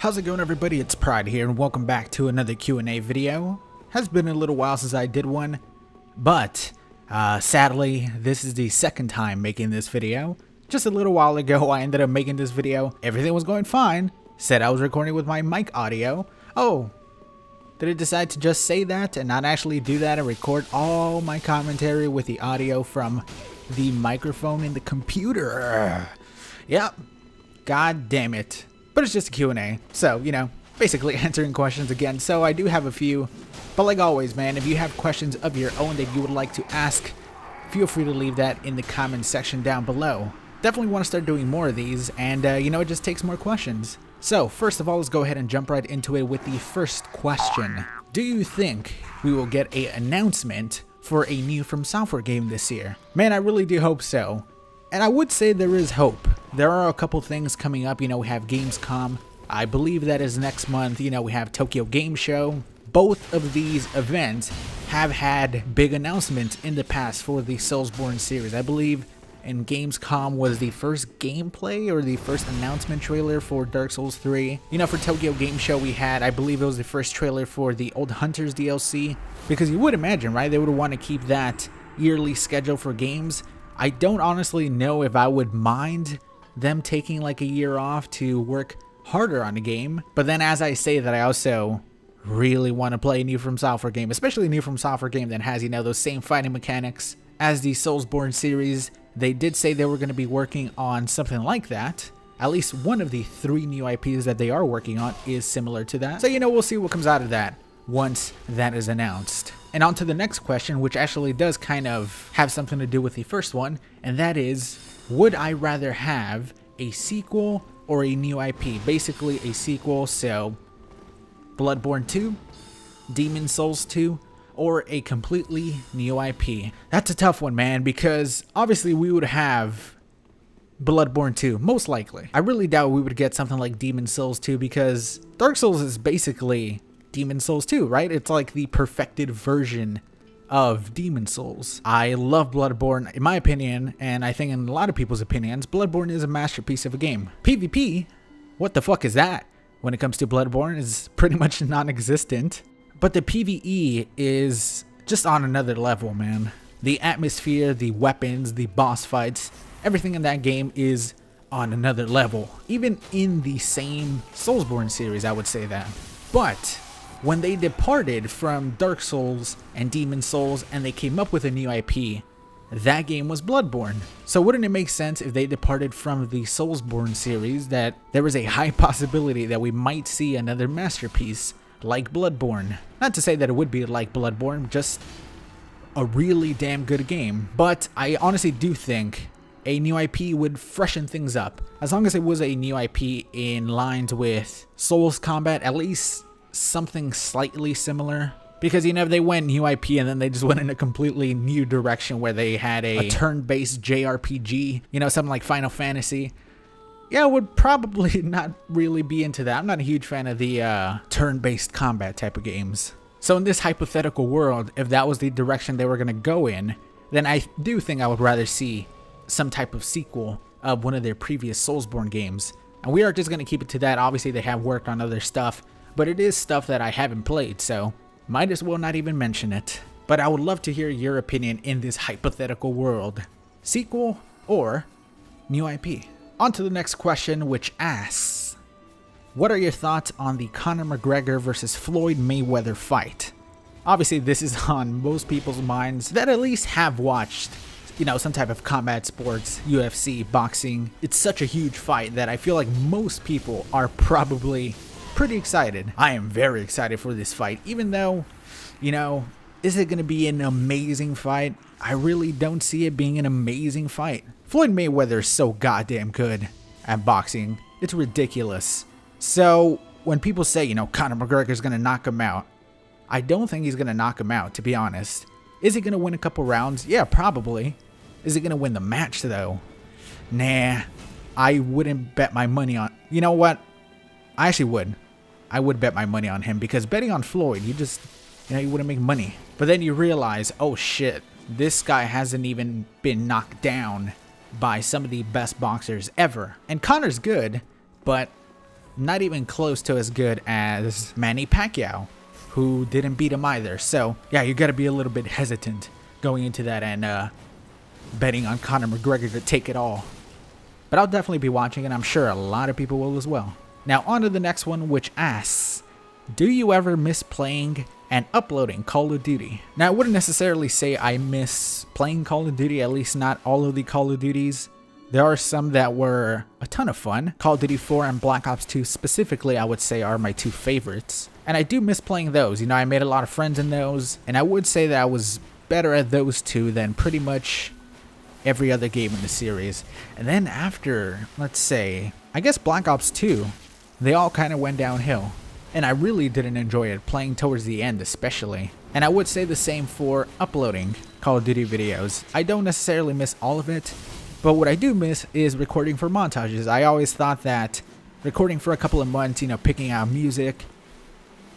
How's it going, everybody? It's Pride here, and welcome back to another Q&A video. Has been a little while since I did one, but sadly, this is the second time making this video. Just a little while ago, I ended up making this video. Everything was going fine. Said I was recording with my mic audio. Oh, did I decide to just say that and not actually do that and record all my commentary with the audio from the microphone in the computer? Yep. God damn it. But it's just a Q&A, so, you know, basically answering questions again. So I do have a few, but like always, man, if you have questions of your own that you would like to ask, feel free to leave that in the comment section down below. Definitely want to start doing more of these, and, you know, it just takes more questions. So, first of all, let's go ahead and jump right into it with the first question. Do you think we will get an announcement for a new FromSoft game this year? Man, I really do hope so. And I would say there is hope. There are a couple things coming up. You know, we have Gamescom. I believe that is next month. You know, we have Tokyo Game Show. Both of these events have had big announcements in the past for the Soulsborne series. I believe in Gamescom was the first gameplay or the first announcement trailer for Dark Souls 3. You know, for Tokyo Game Show we had, I believe it was the first trailer for the Old Hunters DLC. Because you would imagine, right, they would want to keep that yearly schedule for games. I don't honestly know if I would mind them taking like a year off to work harder on the game. But then as I say that, I also really want to play a new FromSoft game, especially a new FromSoft game that has, you know, those same fighting mechanics as the Soulsborne series. They did say they were going to be working on something like that. At least one of the 3 new IPs that they are working on is similar to that. So, you know, we'll see what comes out of that once that is announced. And on to the next question, which actually does kind of have something to do with the first one, and that is, would I rather have a sequel or a new IP? Basically a sequel, so Bloodborne 2, Demon Souls 2, or a completely new IP. That's a tough one, man, because obviously we would have Bloodborne 2, most likely. I really doubt we would get something like Demon Souls 2 because Dark Souls is basically Demon Souls 2, right? It's like the perfected version of Demon Souls. I love Bloodborne, in my opinion, and I think in a lot of people's opinions, Bloodborne is a masterpiece of a game. PvP, what the fuck is that? When it comes to Bloodborne, is pretty much non-existent. But the PvE is just on another level, man. The atmosphere, the weapons, the boss fights, everything in that game is on another level. Even in the same Soulsborne series, I would say that. But when they departed from Dark Souls and Demon Souls and they came up with a new IP, that game was Bloodborne. So wouldn't it make sense if they departed from the Soulsborne series that there was a high possibility that we might see another masterpiece like Bloodborne? Not to say that it would be like Bloodborne, just a really damn good game. But I honestly do think a new IP would freshen things up. As long as it was a new IP in lines with Souls combat, at least something slightly similar. Because, you know, they went new IP and then they just went in a completely new direction where they had a turn-based JRPG, you know, something like Final Fantasy. Yeah, I would probably not really be into that. I'm not a huge fan of the turn-based combat type of games. So in this hypothetical world, if that was the direction they were going to go in, then I do think I would rather see some type of sequel of one of their previous Soulsborne games. And we are just going to keep it to that. Obviously, they have worked on other stuff, but it is stuff that I haven't played, so might as well not even mention it. But I would love to hear your opinion in this hypothetical world. Sequel or new IP? On to the next question, which asks, what are your thoughts on the Conor Mcgregor versus Floyd Mayweather fight? Obviously, this is on most people's minds that at least have watched, you know, some type of combat sports, UFC, boxing. It's such a huge fight that I feel like most people are probably pretty excited. I am very excited for this fight, even though, you know, is it going to be an amazing fight? I really don't see it being an amazing fight. Floyd Mayweather is so goddamn good at boxing. It's ridiculous. So when people say, you know, Conor McGregor is going to knock him out, I don't think he's going to knock him out, to be honest. Is he going to win a couple rounds? Yeah, probably. Is he going to win the match, though? Nah, I wouldn't bet my money on... You know what? I actually would. I would bet my money on him because betting on Floyd, you just, you know, you wouldn't make money. But then you realize, oh shit, this guy hasn't even been knocked down by some of the best boxers ever. And Conor's good, but not even close to as good as Manny Pacquiao, who didn't beat him either. So yeah, you gotta be a little bit hesitant going into that and betting on Conor McGregor to take it all. But I'll definitely be watching, and I'm sure a lot of people will as well. Now on to the next one, which asks, do you ever miss playing and uploading Call of Duty? Now I wouldn't necessarily say I miss playing Call of Duty, at least not all of the Call of Duties. There are some that were a ton of fun. Call of Duty 4 and Black Ops 2 specifically, I would say, are my two favorites. And I do miss playing those. You know, I made a lot of friends in those, and I would say that I was better at those two than pretty much every other game in the series. And then after, let's say, I guess Black Ops 2, they all kind of went downhill. And I really didn't enjoy it, playing towards the end especially. And I would say the same for uploading Call of Duty videos. I don't necessarily miss all of it, but what I do miss is recording for montages. I always thought that recording for a couple of months, you know, picking out music,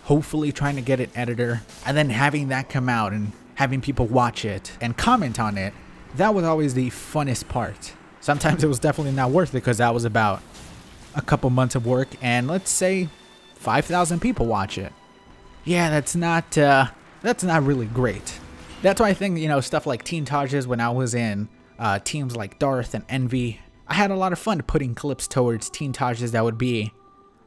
hopefully trying to get an editor, and then having that come out and having people watch it and comment on it, that was always the funnest part. Sometimes it was definitely not worth it because that was about a couple months of work, and let's say 5,000 people watch it. Yeah, that's not really great. That's why I think, you know, stuff like Teen Tages, when I was in teams like Darth and Envy, I had a lot of fun putting clips towards Teen Tages that would be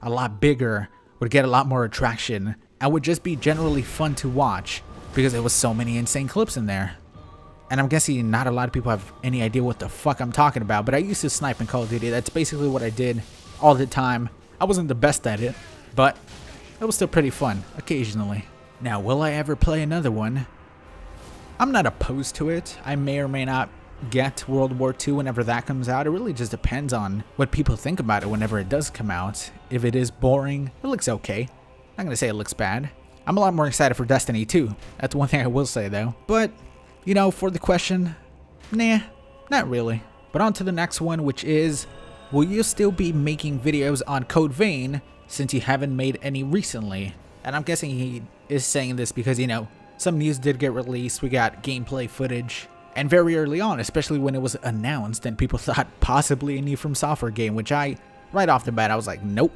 a lot bigger, would get a lot more attraction, and would just be generally fun to watch because there was so many insane clips in there. And I'm guessing not a lot of people have any idea what the fuck I'm talking about, but I used to snipe in Call of Duty. That's basically what I did all the time. I wasn't the best at it, but it was still pretty fun occasionally. Now, will I ever play another one? I'm not opposed to it. I may or may not get World War II whenever that comes out. It really just depends on what people think about it whenever it does come out. If it is boring, it looks okay. I'm not gonna say it looks bad. I'm a lot more excited for Destiny 2. That's one thing I will say though. But, you know, for the question, nah, not really. But on to the next one, which is, will you still be making videos on Code Vein since you haven't made any recently? And I'm guessing he is saying this because, you know, some news did get released. We got gameplay footage. And very early on, especially when it was announced and people thought possibly a new FromSoft game, which right off the bat, I was like, nope,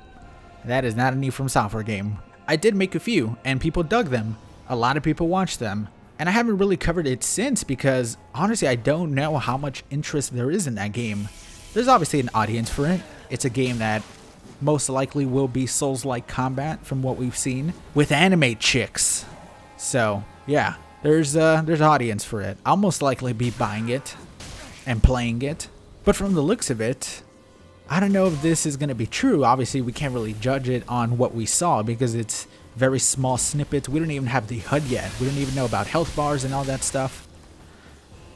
that is not a new FromSoft game. I did make a few and people dug them. A lot of people watched them. And I haven't really covered it since because honestly, I don't know how much interest there is in that game. There's obviously an audience for it. It's a game that most likely will be Souls-like combat from what we've seen with anime chicks. So yeah, there's audience for it. I'll most likely be buying it and playing it. But from the looks of it, I don't know if this is going to be true. Obviously, we can't really judge it on what we saw because it's very small snippets. We don't even have the HUD yet. We don't even know about health bars and all that stuff.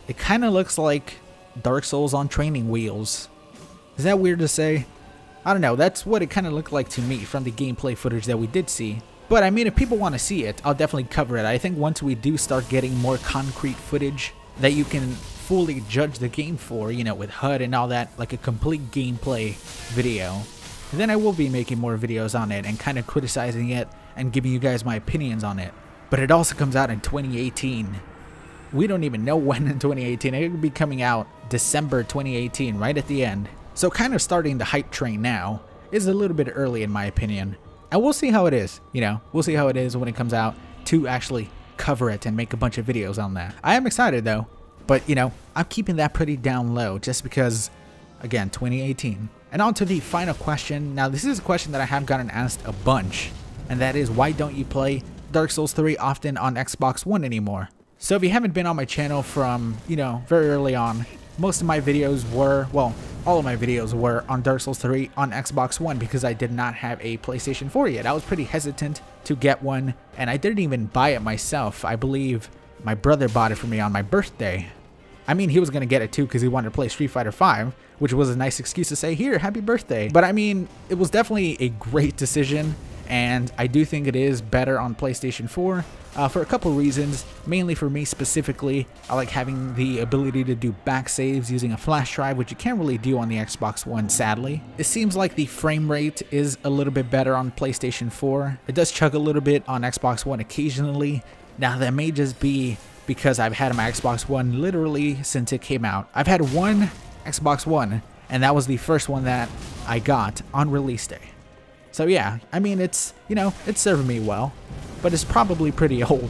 It kind of looks like Dark Souls on training wheels. Is that weird to say? I don't know. That's what it kind of looked like to me from the gameplay footage that we did see. But I mean, if people want to see it, I'll definitely cover it. I think once we do start getting more concrete footage that you can fully judge the game for, you know, with HUD and all that, like a complete gameplay video, then I will be making more videos on it and kind of criticizing it and giving you guys my opinions on it. But it also comes out in 2018. We don't even know when in 2018. It could be coming out December 2018, right at the end. So kind of starting the hype train now is a little bit early in my opinion. And we'll see how it is, you know, we'll see how it is when it comes out to actually cover it and make a bunch of videos on that. I am excited though, but you know, I'm keeping that pretty down low just because, again, 2018. And on to the final question. Now, this is a question that I have gotten asked a bunch, and that is, why don't you play Dark Souls 3 often on Xbox One anymore? So if you haven't been on my channel from, you know, very early on, most of my videos were, well, all of my videos were on Dark Souls 3 on Xbox One because I did not have a PlayStation 4 yet. I was pretty hesitant to get one, and I didn't even buy it myself. I believe my brother bought it for me on my birthday. I mean, he was going to get it too because he wanted to play Street Fighter V, which was a nice excuse to say, here, happy birthday. But I mean, it was definitely a great decision, and I do think it is better on PlayStation 4 for a couple reasons. Mainly for me specifically, I like having the ability to do back saves using a flash drive, which you can't really do on the Xbox One, sadly. It seems like the frame rate is a little bit better on PlayStation 4. It does chug a little bit on Xbox One occasionally. Now, that may just be because I've had my Xbox One literally since it came out. I've had one Xbox One, and that was the first one that I got on release day. So yeah, I mean, it's, you know, it's serving me well, but it's probably pretty old,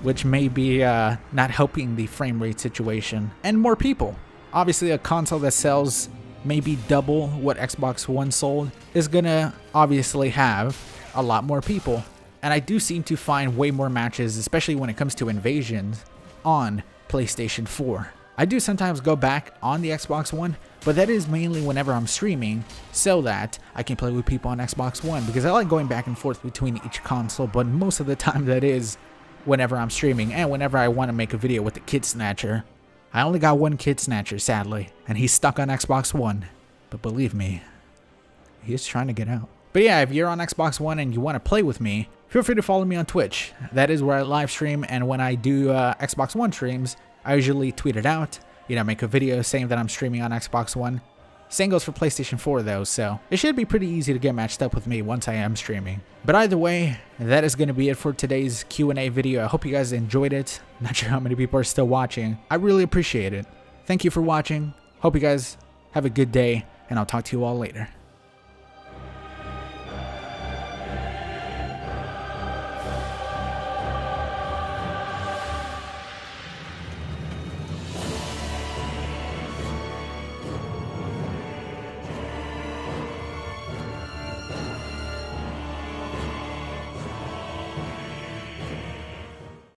which may be not helping the frame rate situation. And more people. Obviously, a console that sells maybe double what Xbox One sold is gonna obviously have a lot more people. And I do seem to find way more matches, especially when it comes to invasions, on PlayStation 4. I do sometimes go back on the Xbox One, but that is mainly whenever I'm streaming so that I can play with people on Xbox One, because I like going back and forth between each console, but most of the time that is whenever I'm streaming and whenever I want to make a video with the Kid Snatcher. I only got one Kid Snatcher, sadly, and he's stuck on Xbox One. But believe me, he's trying to get out. But yeah, if you're on Xbox One and you want to play with me, feel free to follow me on Twitch. That is where I live stream, and when I do Xbox One streams, I usually tweet it out, you know, make a video saying that I'm streaming on Xbox One. Same goes for PlayStation 4 though, so it should be pretty easy to get matched up with me once I am streaming. But either way, that is going to be it for today's Q&A video. I hope you guys enjoyed it. Not sure how many people are still watching. I really appreciate it. Thank you for watching. Hope you guys have a good day, and I'll talk to you all later.